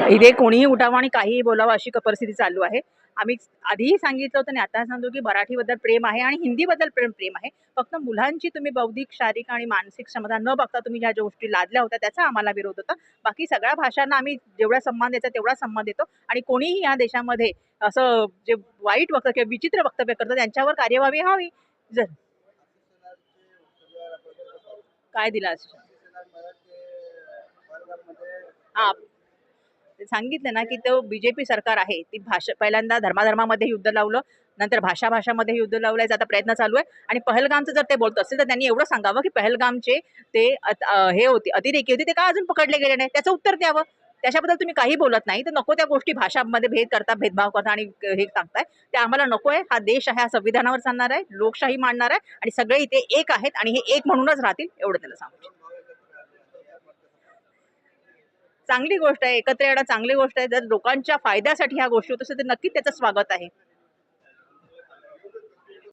इथे कोणीही उठावं आणि काहीही बोलावं अशी परिस्थिती चालू आहे. आम्ही आधीही सांगितलं होतं आणि आता सांगतो की मराठीबद्दल प्रेम आहे आणि हिंदीबद्दल प्रेम आहे. फक्त मुलांची तुम्ही बौद्धिक, शारीरिक आणि मानसिक क्षमता न बघता तुम्ही ज्या गोष्टी लादल्या होत्या त्याचा आम्हाला विरोध होता. बाकी सगळ्या भाषांना आम्ही जेवढा सन्मान द्यायचा तेवढा सन्मान देतो आणि कोणीही या देशामध्ये असं जे वाईट वक्तव्य किंवा विचित्र वक्तव्य करतं त्यांच्यावर कार्यवाही व्हावी. जर काय दिलं असं हा ते सांगितलं ना की तो बीजेपी सरकार आहे ती भाषा पहिल्यांदा धर्माधर्मामध्ये युद्ध लावलं, नंतर भाषा भाषामध्ये युद्ध लावल्याचा आता प्रयत्न चालू आहे. आणि पहलगामचं जर ते बोलत असतील तर त्यांनी एवढं सांगावं की पहलगामचे ते हे होते, अतिरेकी होते, ते का अजून पकडले गेले नाही त्याचं उत्तर द्यावं. त्याच्याबद्दल तुम्ही काही बोलत नाही तर नको त्या गोष्टी भाषामध्ये भेद करता, भेदभाव करता आणि हे सांगताय ते आम्हाला नको आहे. हा देश आहे, हा संविधानावर चालणार आहे, लोकशाही मांडणार आहे आणि सगळे इथे एक आहेत आणि हे एक म्हणूनच राहतील एवढं त्याला सांगू. चांगली गोष्ट आहे, एकत्र येणं चांगली गोष्ट आहे. जर लोकांच्या फायद्यासाठी ह्या गोष्टी होत असेल तर नक्कीच त्याचं स्वागत आहे.